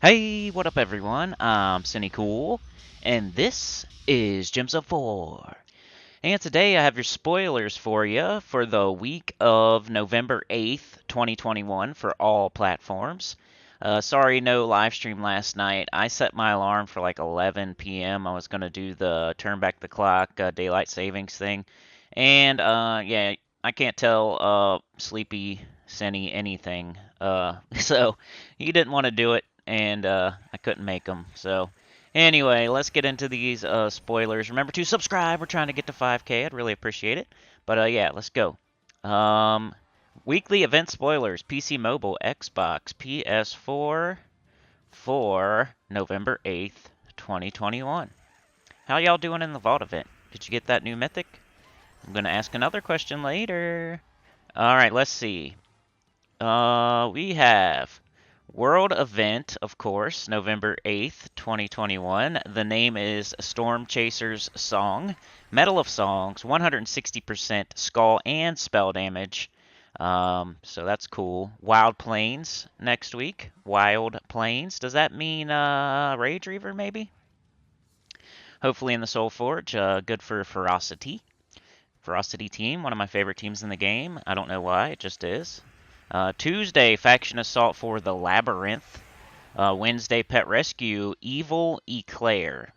Hey, what up everyone? I'm Sinnycool, and this is Gems of 4. And today I have your spoilers for you for the week of November 8th, 2021 for all platforms. Sorry, no live stream last night. I set my alarm for like 11 p.m. I was going to do the turn back the clock daylight savings thing. And yeah, I can't tell Sleepy Cinny anything. So he didn't want to do it, and I couldn't make him. So anyway, let's get into these spoilers. Remember to subscribe. We're trying to get to 5K. I'd really appreciate it. But yeah, let's go. Um, Weekly event spoilers: PC Mobile, Xbox, PS4 for November 8th, 2021. How y'all doing in the Vault event? Did you get that new mythic? I'm gonna ask another question later. All right, let's see. We have World event, of course, November 8th, 2021. The name is Storm Chaser's Song. Medal of Songs, 160% skull and spell damage. So that's cool. Wild Plains next week. Wild Plains. Does that mean Rage Reaver, maybe? Hopefully in the Soul Forge. Good for Ferocity. Ferocity team, one of my favorite teams in the game. I don't know why, it just is. Tuesday, Faction Assault for the Labyrinth. Wednesday, Pet Rescue, Evil Eclair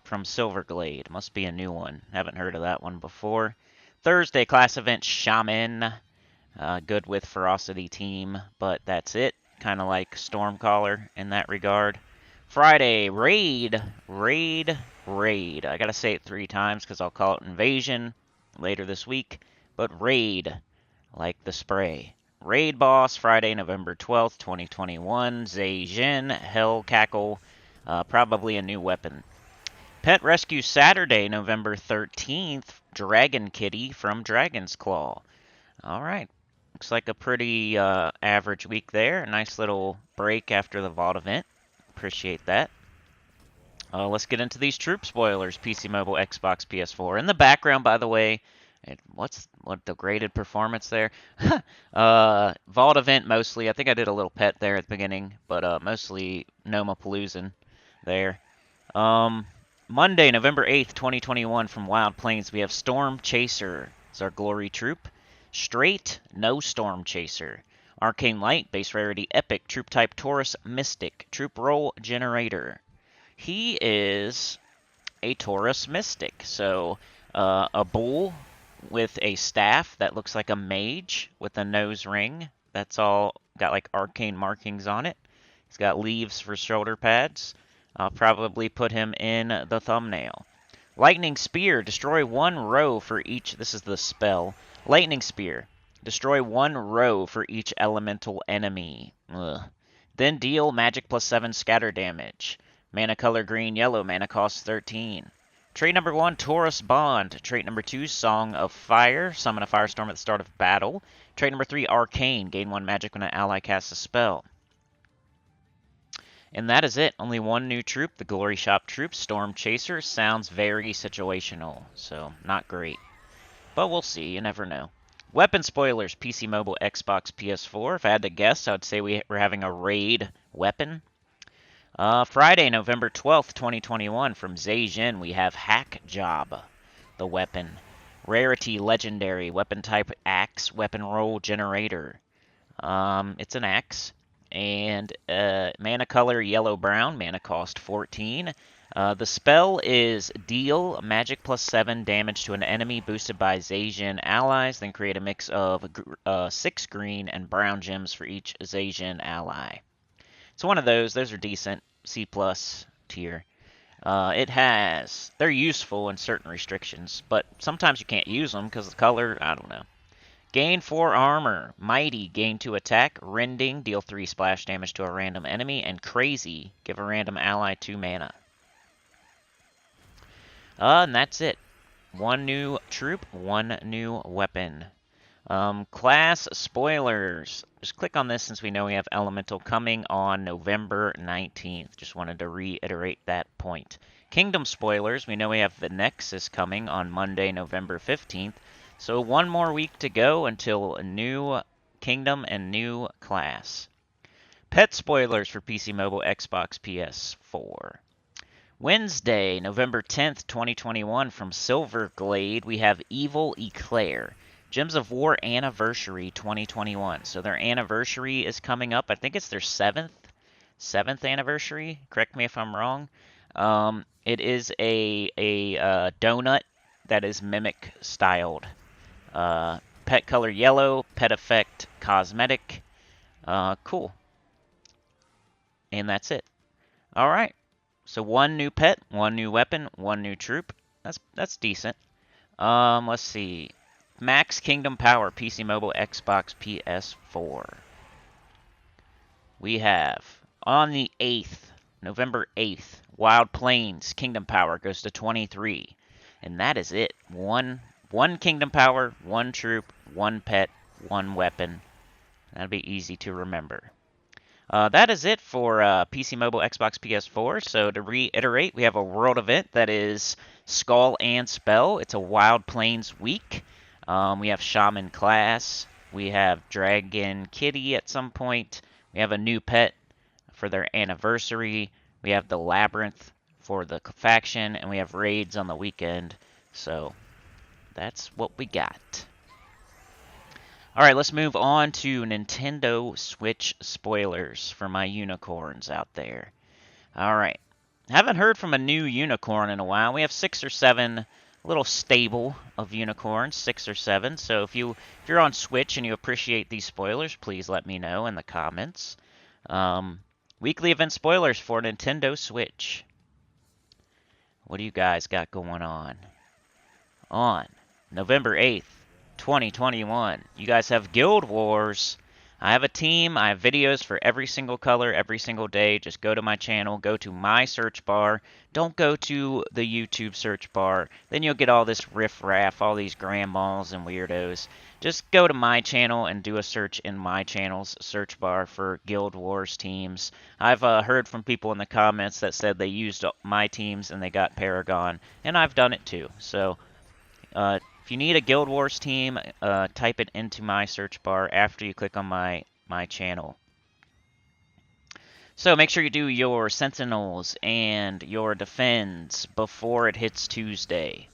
from Silverglade. Must be a new one. Haven't heard of that one before. Thursday, Class Event Shaman. Good with Ferocity team, but that's it. Kind of like Stormcaller in that regard. Friday, Raid. Raid. Raid. I gotta say it 3 times because I'll call it Invasion later this week. But Raid, like the spray. Raid Boss, Friday, November 12th, 2021. Zhejian, Hell Cackle, probably a new weapon. Pet Rescue Saturday, November 13th. Dragon Kitty from Dragon's Claw. Alright, looks like a pretty average week there. A nice little break after the Vault event. Appreciate that. Let's get into these troop spoilers. PC Mobile, Xbox, PS4. In the background, by the way, what the graded performance there? Vault event mostly. I think I did a little pet there at the beginning, but mostly Nomapalooza there. Monday, November 8th, 2021 from Wild Plains, we have Storm Chaser. It's our glory troop. Straight, no Storm Chaser. Arcane Light, base rarity epic, troop type Taurus Mystic, troop roll generator. He is a Taurus Mystic, so a bull with a staff that looks like a mage with a nose ring. That's all got like arcane markings on it. He's got leaves for shoulder pads. I'll probably put him in the thumbnail. Lightning Spear, destroy 1 row for each. This is the spell. Lightning Spear, destroy 1 row for each elemental enemy. Ugh. Then deal magic +7 scatter damage. Mana color green, yellow, mana cost 13. Trait number 1, Taurus Bond. Trait number 2, Song of Fire. Summon a firestorm at the start of battle. Trait number 3, Arcane. Gain 1 magic when an ally casts a spell. And that is it. Only one new troop, the Glory Shop troop, Storm Chaser. Sounds very situational, so not great. But we'll see, you never know. Weapon spoilers, PC Mobile, Xbox, PS4. If I had to guess, I would say we're having a raid weapon. Friday, November 12th, 2021, from Zhejian, we have Hack Job, the weapon. Rarity, legendary, weapon type axe, weapon roll generator. It's an axe. And mana color yellow-brown, mana cost 14. The spell is deal magic +7 damage to an enemy boosted by Zhejian allies, then create a mix of 6 green and brown gems for each Zhejian ally. It's one of those. Those are decent. C+ tier. They're useful in certain restrictions, but sometimes you can't use them because the color, I don't know. Gain 4 armor. Mighty, gain 2 attack. Rending, deal 3 splash damage to a random enemy. And Crazy, give a random ally 2 mana. And that's it. 1 new troop, 1 new weapon. Class spoilers. Just click on this since we know we have Elemental coming on November 19th. Just wanted to reiterate that point. Kingdom spoilers. We know we have the Nexus coming on Monday, November 15th. So 1 more week to go until a new kingdom and new class. pet spoilers for PC Mobile, Xbox, PS4. Wednesday, November 10th, 2021, from Silverglade, we have Evil Eclair. Gems of War Anniversary 2021. So their anniversary is coming up. I think it's their seventh anniversary. Correct me if I'm wrong. It is a donut that is mimic styled. Pet color yellow, pet effect cosmetic. Cool. And that's it. All right. So one new pet, one new weapon, one new troop. That's decent. Let's see. Max Kingdom Power, PC Mobile, Xbox, PS4. We have on the 8th, November 8th, Wild Plains Kingdom Power goes to 23. And that is it. One Kingdom Power, one troop, one pet, one weapon. That'll be easy to remember. That is it for PC Mobile, Xbox, PS4. So to reiterate, we have a world event that is Skull and Spell. It's a Wild Plains week. We have Shaman class. We have Dragon Kitty at some point. We have a new pet for their anniversary. We have the Labyrinth for the faction. And we have raids on the weekend. So that's what we got. Alright, let's move on to Nintendo Switch spoilers for my unicorns out there. Alright, haven't heard from a new unicorn in a while. We have 6 or 7, a little stable of unicorns, 6 or 7. So if you're on Switch and you appreciate these spoilers, please let me know in the comments. Weekly event spoilers for Nintendo Switch. What do you guys got going on? On November 8th. 2021. You guys have Guild Wars. I have a team. I have videos for every single color, every single day. Just go to my channel. Go to my search bar. Don't go to the YouTube search bar. Then you'll get all this riff-raff, all these grandmas and weirdos. Just go to my channel and do a search in my channel's search bar for Guild Wars teams. I've heard from people in the comments that said they used my teams and they got Paragon. And I've done it too. So, if you need a Guild Wars team, type it into my search bar after you click on my channel. So make sure you do your Sentinels and your Defends before it hits Tuesday.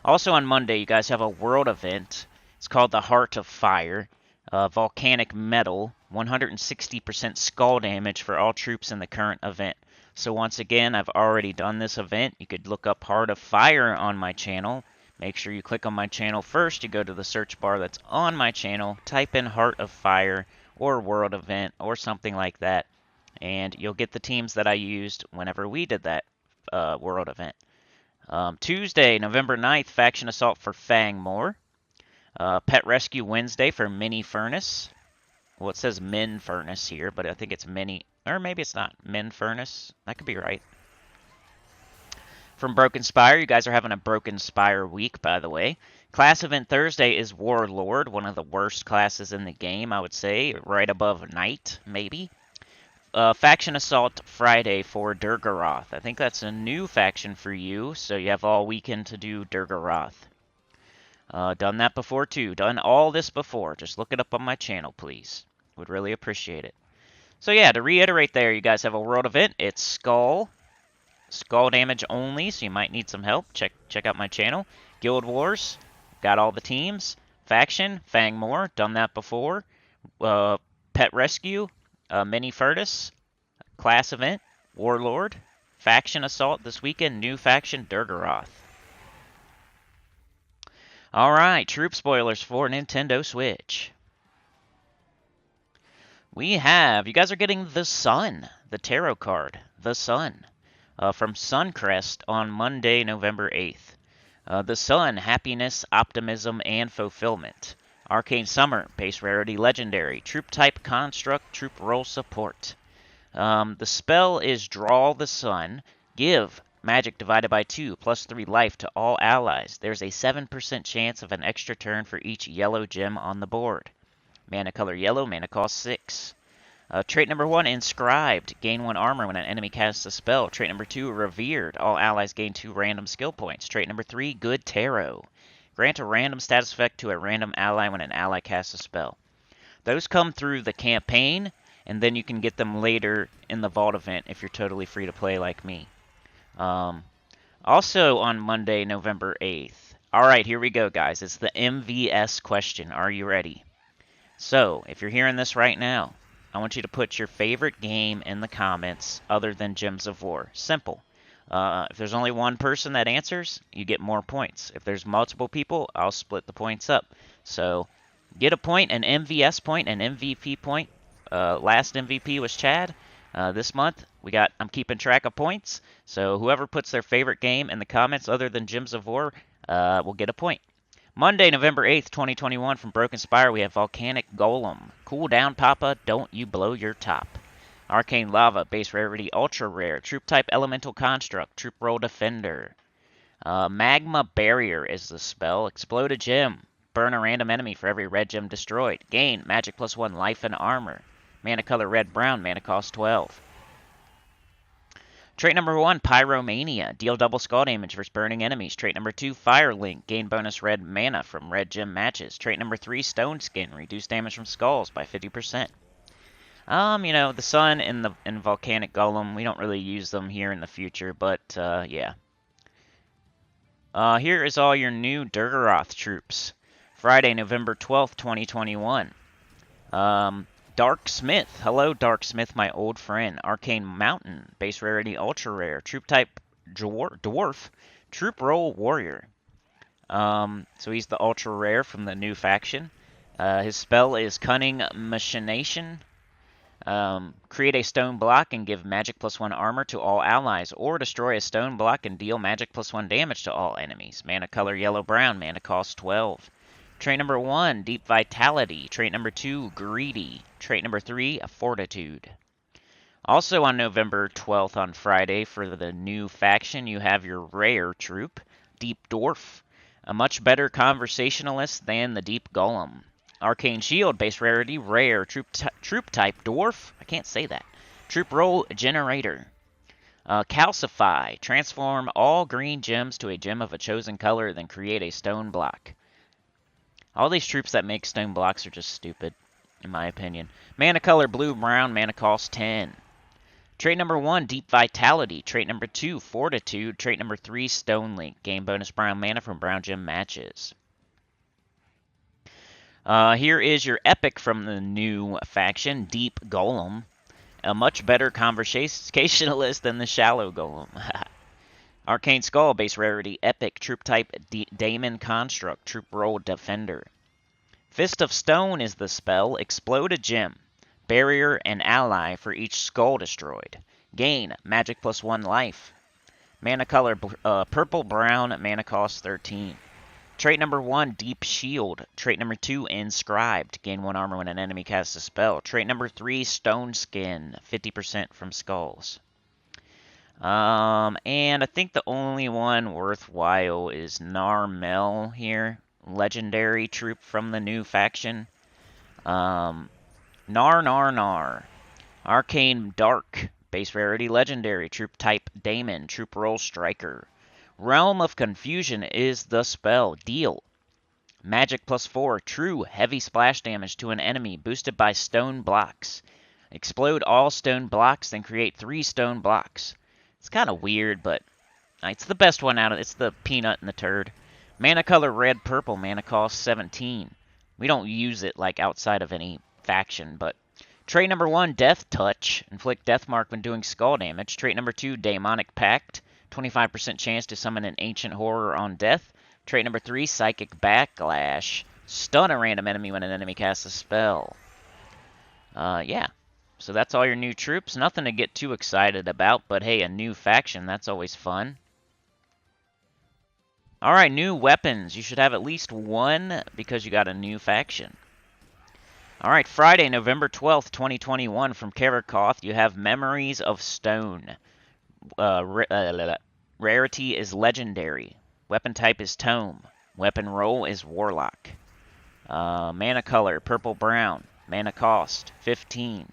Also on Monday, you guys have a world event. It's called the Heart of Fire. Volcanic Metal, 160% skull damage for all troops in the current event. So once again, I've already done this event. You could look up Heart of Fire on my channel. Make sure you click on my channel first. You go to the search bar that's on my channel, type in Heart of Fire or World Event or something like that, and you'll get the teams that I used whenever we did that World Event. Tuesday, November 9th, Faction Assault for Fangmore. Pet Rescue Wednesday for Mini Furnace. Well, it says Min Furnace here, but I think it's Mini, or maybe it's not Min Furnace. That could be right. From Broken Spire, you guys are having a Broken Spire week, by the way. Class event Thursday is Warlord, one of the worst classes in the game, I would say, right above Knight, maybe. Faction Assault Friday for Durgaroth. I think that's a new faction for you, so you have all weekend to do Durgaroth. Done that before, too. Done all this before. Just look it up on my channel, please. Would really appreciate it. So yeah, to reiterate there, you guys have a world event. It's Skull damage only, so you might need some help. Check out my channel. Guild Wars, got all the teams. Faction, Fangmore, done that before. Pet Rescue, Mini Furnace, Class Event, Warlord, Faction Assault this weekend, new faction, Durgaroth. Alright, troop spoilers for Nintendo Switch. We have, you guys are getting the Sun, the tarot card, the Sun. From Suncrest on Monday, November 8th. The Sun, Happiness, Optimism, and Fulfillment. Arcane Summer, Base Rarity Legendary. Troop Type Construct, Troop Role Support. The spell is Draw the Sun. Give magic divided by 2, plus 3 life to all allies. There's a 7% chance of an extra turn for each yellow gem on the board. Mana color yellow, mana cost 6. Trait number 1, Inscribed. Gain 1 armor when an enemy casts a spell. Trait number 2, Revered. All allies gain 2 random skill points. Trait number 3, Good Tarot. Grant a random status effect to a random ally when an ally casts a spell. Those come through the campaign, and then you can get them later in the Vault event if you're totally free to play like me. Also on Monday, November 8th. Alright, here we go, guys. It's the MVS question. Are you ready? So, if you're hearing this right now, I want you to put your favorite game in the comments other than Gems of War. Simple. If there's only one person that answers, you get more points. If there's multiple people, I'll split the points up. So, get a point, an MVS point, an MVP point. Last MVP was Chad. This month, I'm keeping track of points. So, whoever puts their favorite game in the comments other than Gems of War will get a point. Monday, November 8th, 2021, from Broken Spire, we have Volcanic Golem. Cool down, Papa, don't you blow your top. Arcane Lava, base rarity, ultra rare. Troop type elemental construct, troop roll defender. Magma Barrier is the spell. Explode a gem. Burn a random enemy for every red gem destroyed. Gain magic +1 life and armor. Mana color red brown, mana cost 12. Trait number 1, Pyromania. Deal double skull damage versus burning enemies. Trait number 2, Fire Link. Gain bonus red mana from red gem matches. Trait number 3, Stone Skin. Reduce damage from skulls by 50%. The sun and Volcanic Golem, we don't really use them here in the future, but, yeah. Here is all your new Durgaroth troops. Friday, November 12th, 2021. Dark Smith. Hello, Dark Smith, my old friend. Arcane Mountain. Base rarity, ultra rare. Troop type dwarf. Troop roll warrior. So he's the ultra rare from the new faction. His spell is Cunning Machination. Create a stone block and give magic +1 armor to all allies, or destroy a stone block and deal magic +1 damage to all enemies. Mana color yellow-brown, mana cost 12. Trait number 1, Deep Vitality. Trait number 2, Greedy. Trait number 3, Fortitude. Also on November 12th on Friday for the new faction, you have your rare troop, Deep Dwarf. A much better conversationalist than the Deep Golem. Arcane Shield, base rarity, rare, troop type dwarf. I can't say that. Troop roll generator. Calcify, transform all green gems to a gem of a chosen color, then create a stone block. All these troops that make stone blocks are just stupid, in my opinion. Mana color blue-brown, mana cost 10. Trait number 1, Deep Vitality. Trait number 2, Fortitude. Trait number 3, Stone Link. Gain bonus brown mana from brown gem matches. Here is your epic from the new faction, Deep Golem. A much better conversationalist than the Shallow Golem. Arcane Skull, base rarity, epic, troop type, Daemon Construct, troop roll defender. Fist of Stone is the spell. Explode a gem. Barrier an ally for each skull destroyed. Gain magic +1 life. Mana color purple-brown, mana cost 13. Trait number 1, Deep Shield. Trait number 2, Inscribed. Gain 1 armor when an enemy casts a spell. Trait number 3, Stone Skin. 50% from skulls. And I think the only one worthwhile is Narmel here. Legendary troop from the new faction. Nar. Arcane Dark. Base rarity, legendary. Troop type, Daemon. Troop roll, striker. Realm of Confusion is the spell. Deal magic +4, true heavy splash damage to an enemy, boosted by stone blocks. Explode all stone blocks, then create 3 stone blocks. It's kind of weird, but it's the best one out of it. It's the peanut and the turd. Mana color red-purple, mana cost 17. We don't use it like outside of any faction, but trait number 1, Death Touch. Inflict death mark when doing skull damage. Trait number 2, Daemonic Pact. 25% chance to summon an ancient horror on death. Trait number 3, Psychic Backlash. Stun a random enemy when an enemy casts a spell. Yeah. So that's all your new troops. Nothing to get too excited about, but hey, a new faction, that's always fun. Alright, new weapons. You should have at least one because you got a new faction. Alright, Friday, November 12th, 2021, from Karakoth, you have Memories of Stone. Rarity is legendary. Weapon type is tome. Weapon roll is warlock. Mana color purple-brown. Mana cost 15.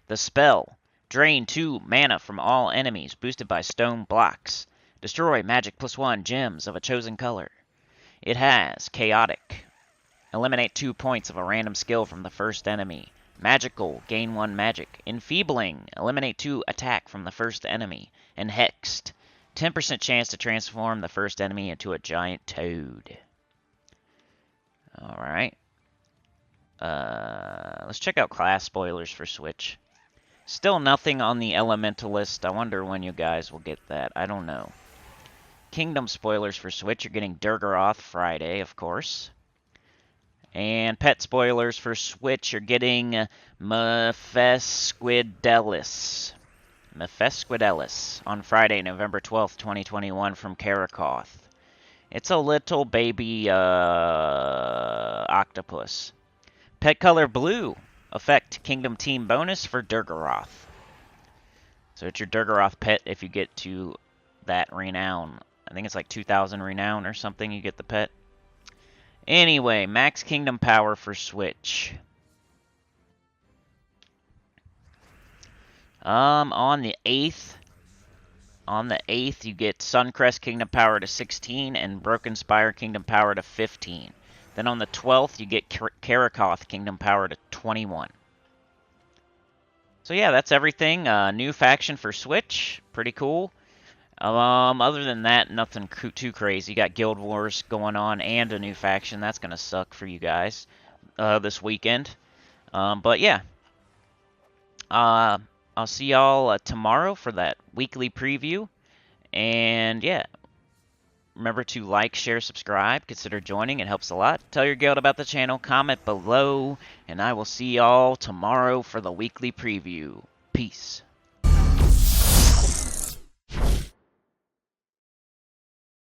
The spell, drain 2 mana from all enemies, boosted by stone blocks. Destroy magic +1 gems of a chosen color. It has chaotic. Eliminate 2 points of a random skill from the first enemy. Magical, gain 1 magic. Enfeebling, eliminate 2 attack from the first enemy. And Hexed, 10% chance to transform the first enemy into a giant toad. Alright. Let's check out class spoilers for Switch. Still nothing on the Elementalist. I wonder when you guys will get that. I don't know. Kingdom spoilers for Switch. You're getting Durgaroth Friday, of course. And pet spoilers for Switch. You're getting Mephesquidelis. Mephesquidelis on Friday, November 12th, 2021 from Karakoth. It's a little baby octopus. Pet color blue. Effect Kingdom Team bonus for Durgaroth. So it's your Durgaroth pet if you get to that renown. I think it's like 2,000 renown or something you get the pet. Anyway, max Kingdom power for Switch. On the 8th you get Suncrest Kingdom power to 16 and Broken Spire Kingdom power to 15. Then on the 12th, you get Karakoth Kingdom power to 21. So yeah, that's everything. New faction for Switch. Pretty cool. Other than that, nothing too crazy. You got Guild Wars going on and a new faction. That's going to suck for you guys this weekend. But yeah. I'll see y'all tomorrow for that weekly preview. And yeah. Remember to like, share, subscribe. Consider joining. It helps a lot. Tell your guild about the channel. Comment below. And I will see y'all tomorrow for the weekly preview. Peace.